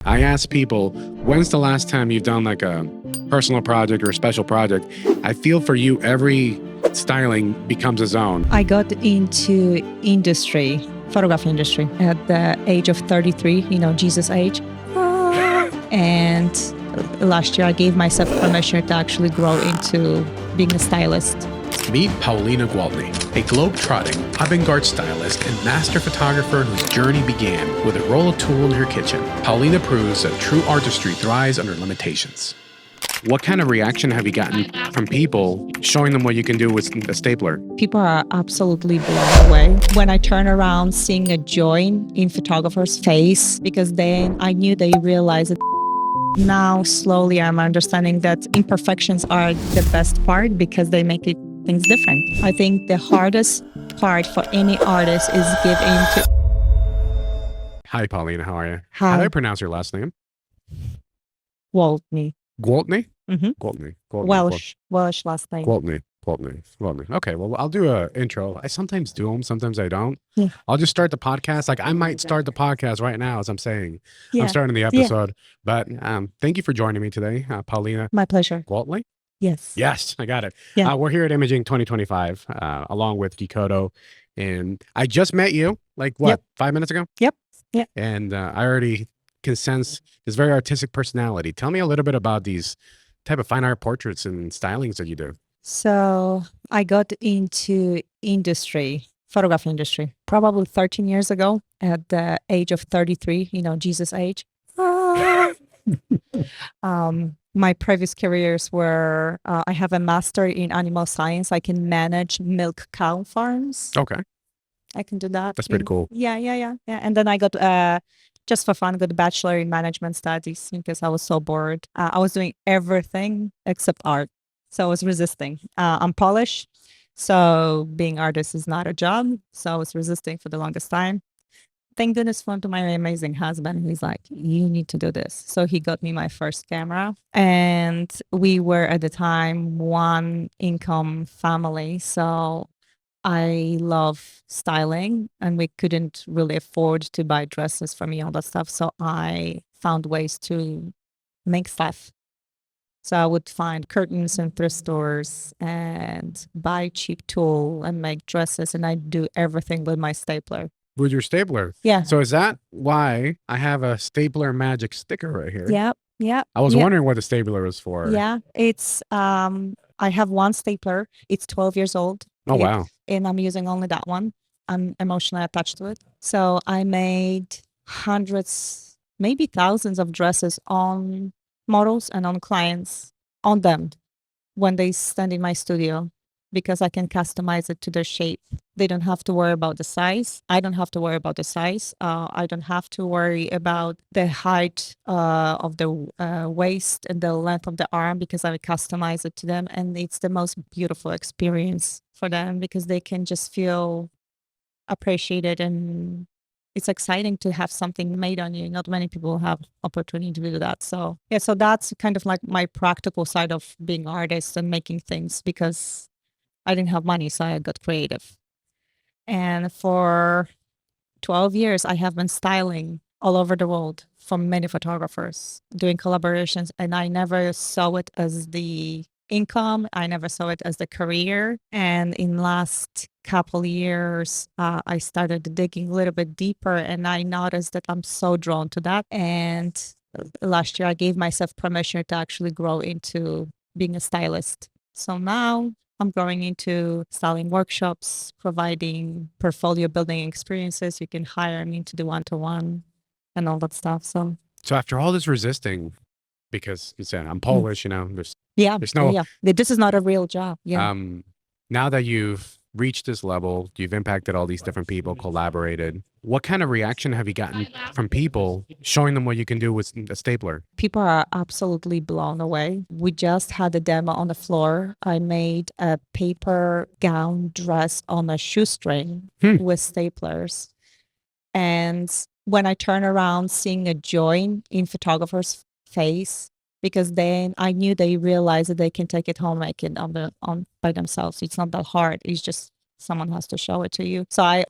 I ask people, when's the last time you've done like a personal project or a special project? I feel for you, every styling becomes a zone. I got into industry, photography industry, at the age of 33, Jesus age. And last year I gave myself permission to actually grow into being a stylist. Meet Paulina Gwaltney, a globe-trotting, avant-garde stylist and master photographer whose journey began with a roll of tulle in her kitchen. Paulina proves that true artistry thrives under limitations. What kind of reaction have you gotten from people showing them what you can do with a stapler? People are absolutely blown away. When I turn around, seeing a joy in photographers' face, because then I knew they realized it. Now, slowly, I'm understanding that imperfections are the best part because they make things different. I think the hardest part for any artist is give in to... Hi, Paulina. How are you? Hi. How do I pronounce your last name? Gwaltney. Gwaltney? Mm-hmm. Gwaltney. Welsh last name. Gwaltney. Okay, well, I'll do a intro. I sometimes do them, sometimes I don't. Yeah. I'll just start the podcast. Like I might start the podcast right now as I'm saying. Yeah. I'm starting the episode. But thank you for joining me today, Paulina My pleasure. Gwaltney. Yes. Yes, I got it. Yeah. We're here at Imaging 2025, along with Gikoto. And I just met you, like what, Yep. 5 minutes ago? Yep. Yeah. And I already can sense this very artistic personality. Tell me a little bit about these type of fine art portraits and stylings that you do. So I got into industry, photography industry, probably 13 years ago at the age of 33, Jesus age. My previous careers were, I have a master in animal science. I can manage milk cow farms. Okay. I can do that. That's pretty cool. Yeah. And then I got, just for fun, got a bachelor in management studies because I was so bored. I was doing everything except art. So I was resisting. I'm Polish, so being artist is not a job. So I was resisting for the longest time. Thank goodness to my amazing husband. He's like, you need to do this. So he got me my first camera. And we were at the time one income family. So I love styling and we couldn't really afford to buy dresses for me, all that stuff. So I found ways to make stuff. So I would find curtains in thrift stores and buy cheap tulle and make dresses. And I do everything with my stapler. With your stapler? Yeah. So is that why I have a stapler magic sticker right here? Yeah. I was wondering what the stapler was for. Yeah. It's, I have one stapler. It's 12 years old. Oh, wow. And I'm using only that one. I'm emotionally attached to it. So I made hundreds, maybe thousands of dresses on models and on clients, on them when they stand in my studio because I can customize it to their shape. They don't have to worry about the size. I don't have to worry about the size. I don't have to worry about the height of the waist and the length of the arm because I customize it to them. And it's the most beautiful experience for them because they can just feel appreciated and it's exciting to have something made on you. Not many people have opportunity to do that. So yeah, so that's kind of like my practical side of being an artist and making things because I didn't have money, so I got creative. And for 12 years, I have been styling all over the world for many photographers, doing collaborations, and I never saw it as the income. I never saw it as the career. And in last couple years, I started digging a little bit deeper and I noticed that I'm so drawn to that. And last year I gave myself permission to actually grow into being a stylist. So now I'm going into styling workshops, providing portfolio building experiences. You can hire me to do one-to-one and all that stuff. So after all this resisting, because you said I'm Polish, there's no, this is not a real job. Yeah. Now that you've reached this level, you've impacted all these different people, collaborated. What kind of reaction have you gotten from people showing them what you can do with a stapler? People are absolutely blown away. We just had a demo on the floor. I made a paper gown dress on a shoestring with staplers. And when I turn around, seeing a joy in photographers' face, because then I knew they realized that they can take it home, make it on by themselves. It's not that hard. It's just someone has to show it to you. So I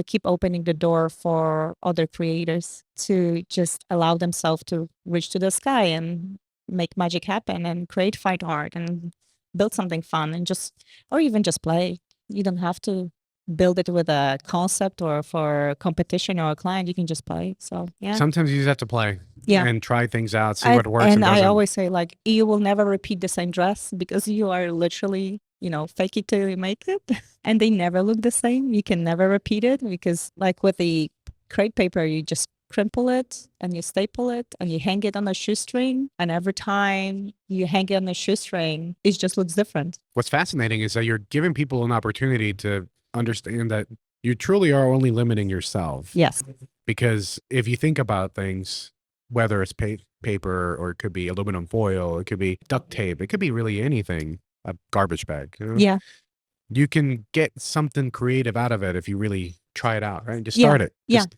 keep opening the door for other creators to just allow themselves to reach to the sky and make magic happen and create fine art and build something fun and or even just play. You don't have to build it with a concept or for competition or a client. You can just play. So yeah. Sometimes you just have to play and try things out, see what works and doesn't. I always say, like, you will never repeat the same dress because you are literally, fake it till you make it. And they never look the same. You can never repeat it because, like, with the crepe paper, you just crimple it and you staple it and you hang it on a shoestring. And every time you hang it on a shoestring, it just looks different. What's fascinating is that you're giving people an opportunity to understand that you truly are only limiting yourself. Yes. Because if you think about things, whether it's paper or it could be aluminum foil, it could be duct tape, it could be really anything, a garbage bag. Yeah. You can get something creative out of it if you really try it out, right? Just start it. Just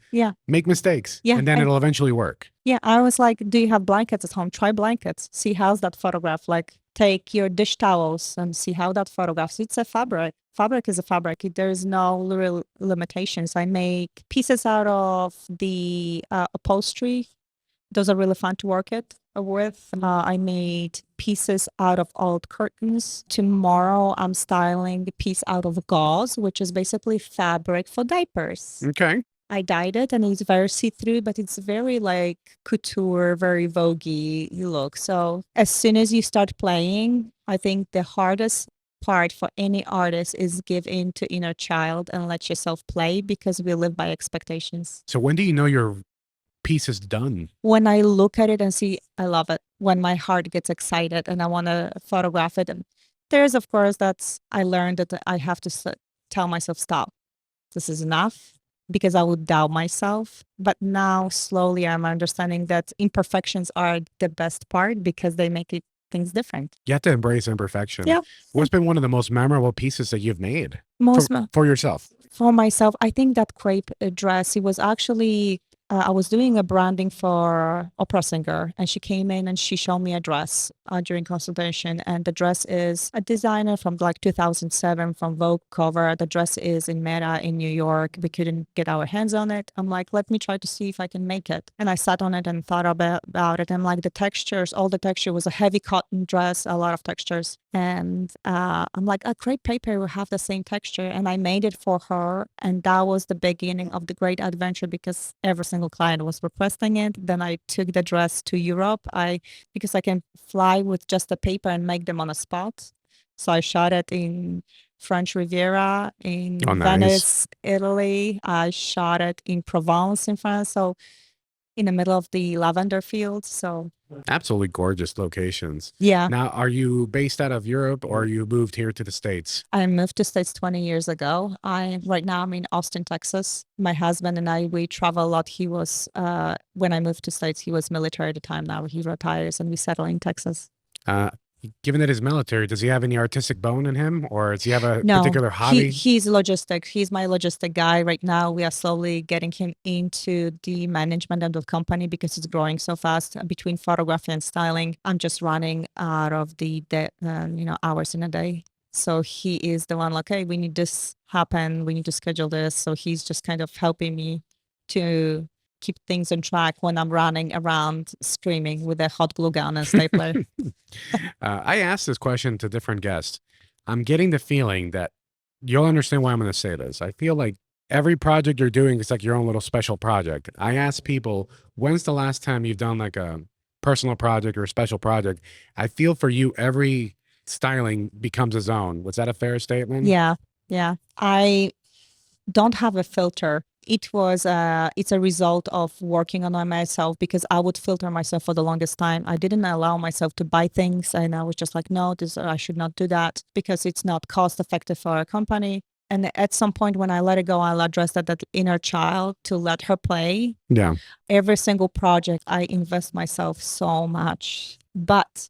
make mistakes. And then it'll eventually work. Yeah. I was like, do you have blankets at home? Try blankets. See how's that photograph. Like, take your dish towels and see how that photographs. It's a fabric. Fabric is a fabric. There's no real limitations. I make pieces out of the upholstery. Those are really fun to work with. I made pieces out of old curtains. Tomorrow, I'm styling a piece out of gauze, which is basically fabric for diapers. Okay. I dyed it and it's very see-through, but it's very like couture, very voguey look. So as soon as you start playing, I think the hardest part for any artist is give in to inner child and let yourself play because we live by expectations. So when do you know your piece is done? When I look at it and see, I love it. When my heart gets excited and I want to photograph it. And there's, of course, I learned that I have to tell myself, stop. This is enough. Because I would doubt myself. But now slowly I'm understanding that imperfections are the best part because they make things different. You have to embrace imperfection. Yeah. What's been one of the most memorable pieces that you've made for yourself? For myself, I think that crepe dress, it was actually, I was doing a branding for opera singer and she came in and she showed me a dress during consultation. And the dress is a designer from like 2007 from Vogue cover. The dress is in Meta in New York. We couldn't get our hands on it. I'm like, let me try to see if I can make it. And I sat on it and thought about it. And like the textures, all the texture was a heavy cotton dress, a lot of textures. And I'm like, a crepe paper will have the same texture. And I made it for her. And that was the beginning of the great adventure because every single client was requesting it. Then I took the dress to Europe. Because I can fly with just a paper and make them on a spot. So I shot it in French Riviera, in Venice, Italy. I shot it in Provence in France. So in the middle of the lavender fields. So absolutely gorgeous locations. Yeah. Now, are you based out of Europe or you moved here to the States? I moved to States 20 years ago. Right now I'm in Austin, Texas. My husband and I, we travel a lot. He was, when I moved to States, he was military at the time. Now he retires and we settle in Texas. Given that he's military, does he have any artistic bone in him or does he have a particular hobby? He's logistic. He's my logistic guy. Right now, we are slowly getting him into the management of the company because it's growing so fast. Between photography and styling, I'm just running out of the hours in a day. So he is the one like, hey, we need this happen. We need to schedule this. So he's just kind of helping me to keep things on track when I'm running around screaming with a hot glue gun and stapler. I asked this question to different guests. I'm getting the feeling that you'll understand why I'm going to say this. I feel like every project you're doing is like your own little special project. I ask people, when's the last time you've done like a personal project or a special project? I feel for you, every styling becomes its own. Was that a fair statement? Yeah. I don't have a filter. It's a result of working on myself because I would filter myself for the longest time. I didn't allow myself to buy things and I was just like, no, I should not do that because it's not cost effective for a company. And at some point when I let it go, I'll address that inner child to let her play. Yeah. Every single project, I invest myself so much. But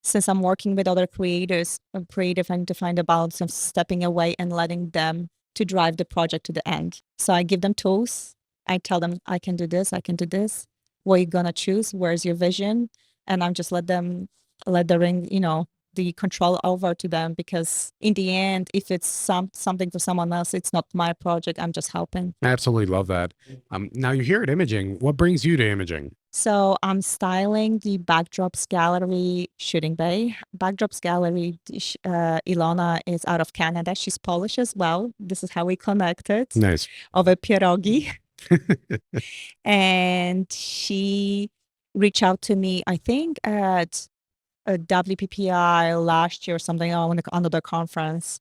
since I'm working with other creators, I'm creative and to find a balance of stepping away and letting them to drive the project to the end. So I give them tools. I tell them, I can do this. What are you going to choose? Where's your vision? And I'm just let the ring, the control over to them, because in the end, if it's something for someone else, it's not my project. I'm just helping. I absolutely love that. Now you're here at Imaging. What brings you to Imaging? So I'm styling the Backdrops Gallery shooting bay. Backdrops Gallery, Ilona is out of Canada. She's Polish as well. This is how we connected Nice. over pierogi. And she reached out to me, I think at a WPPI last year or something, on another conference.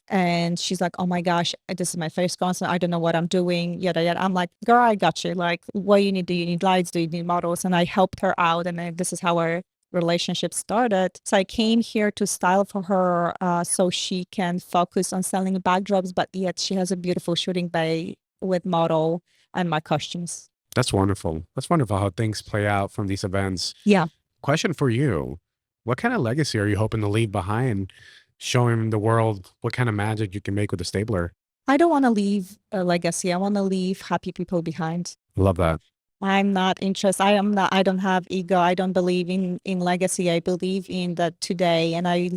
And she's like, oh my gosh, this is my first concert. I don't know what I'm doing, yada, yada. I'm like, girl, I got you. Like, what you need? Do you need lights? Do you need models? And I helped her out. And then this is how our relationship started. So I came here to style for her so she can focus on selling backdrops, but yet she has a beautiful shooting bay with model and my costumes. That's wonderful. That's wonderful how things play out from these events. Yeah. Question for you. What kind of legacy are you hoping to leave behind, showing the world what kind of magic you can make with a stapler? I don't want to leave a legacy. I want to leave happy people behind. Love that. I'm not interested. I don't have ego. I don't believe in legacy. I believe in that today, and I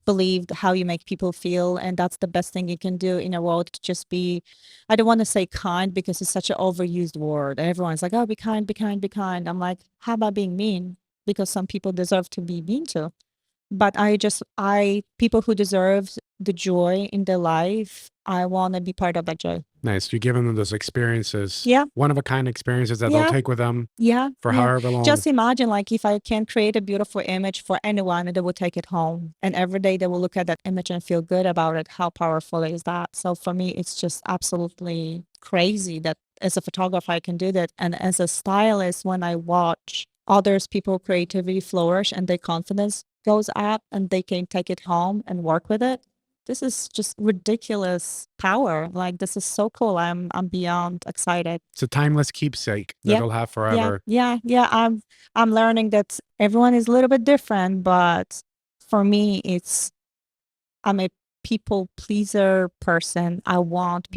believe how you make people feel. And that's the best thing you can do in a world, to just be, I don't want to say kind, because it's such an overused word. Everyone's like, oh, be kind, be kind, be kind. I'm like, how about being mean? Because some people deserve to be mean to. But people who deserve the joy in their life, I want to be part of that joy. Nice. You're giving them those experiences. Yeah. One-of-a-kind experiences that Yeah. they'll take with them Yeah. for yeah. however long. Just imagine, like, if I can create a beautiful image for anyone, and they will take it home. And every day they will look at that image and feel good about it. How powerful is that? So for me, it's just absolutely crazy that as a photographer, I can do that. And as a stylist, when I watch others, people creativity flourish and their confidence goes up and they can take it home and work with it, this is just ridiculous power. Like, this is so cool. I'm beyond excited. It's a timeless keepsake that Yeah. they'll have forever. Yeah. I'm learning that everyone is a little bit different, but for me, I'm a people pleaser person. I want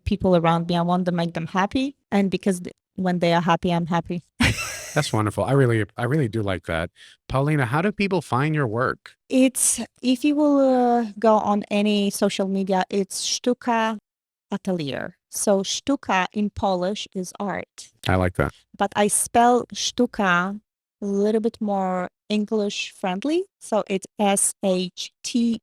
people around me. I want to make them happy, and because when they are happy, I'm happy. That's wonderful. I really do like that. Paulina, how do people find your work? It's, if you will go on any social media, it's Sztuka Atelier. So sztuka in Polish is art. I like that. But I spell sztuka a little bit more English friendly. So it's SHTOOKA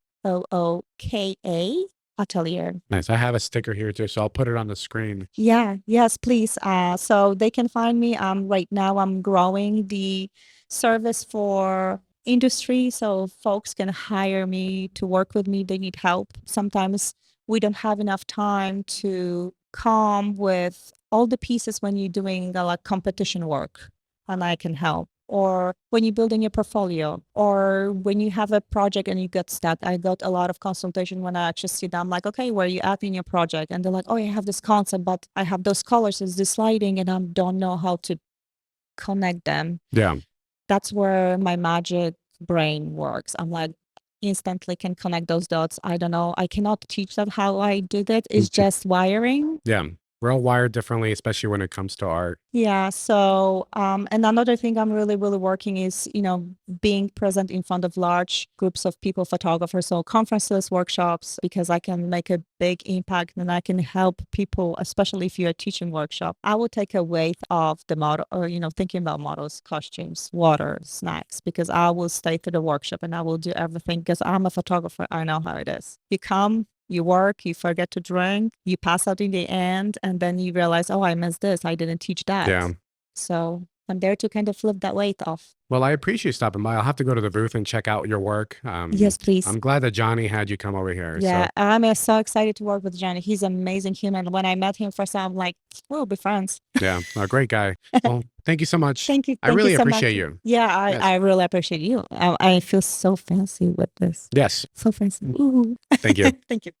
Atelier. Nice. I have a sticker here too, so I'll put it on the screen. Yeah, yes, please. So they can find me. Right now I'm growing the service for industry, so folks can hire me to work with me. They need help. Sometimes we don't have enough time to come with all the pieces when you're doing like competition work, and I can help. Or when you're building your portfolio, or when you have a project and you get stuck. I got a lot of consultation when I actually sit down. I'm like, okay, where are you at in your project? And they're like, oh, I have this concept, but I have those colors, it's this lighting, and I don't know how to connect them. Yeah. That's where my magic brain works. I'm like, instantly can connect those dots. I don't know. I cannot teach them how I do that. It's just wiring. Yeah. We're all wired differently, especially when it comes to art. Yeah. So, and another thing I'm really, really working is, being present in front of large groups of people, photographers, so conferences, workshops, because I can make a big impact and I can help people, especially if you're a teaching workshop. I will take a weight off the model, or, thinking about models, costumes, water, snacks, because I will stay through the workshop and I will do everything because I'm a photographer. I know how it is. You come, you work, you forget to drink, you pass out in the end, and then you realize, oh, I missed this. I didn't teach that. Yeah. So I'm there to kind of flip that weight off. Well, I appreciate you stopping by. I'll have to go to the booth and check out your work. Yes, please. I'm glad that Johnny had you come over here. Yeah, So, I'm so excited to work with Johnny. He's an amazing human. When I met him first time, I'm like, we'll be friends. yeah, a great guy. Well, thank you so much. Thank you. I really you so appreciate much. you. Yeah, Yes. I really appreciate you. I feel so fancy with this. Yes. So fancy. Ooh. Thank you. Thank you.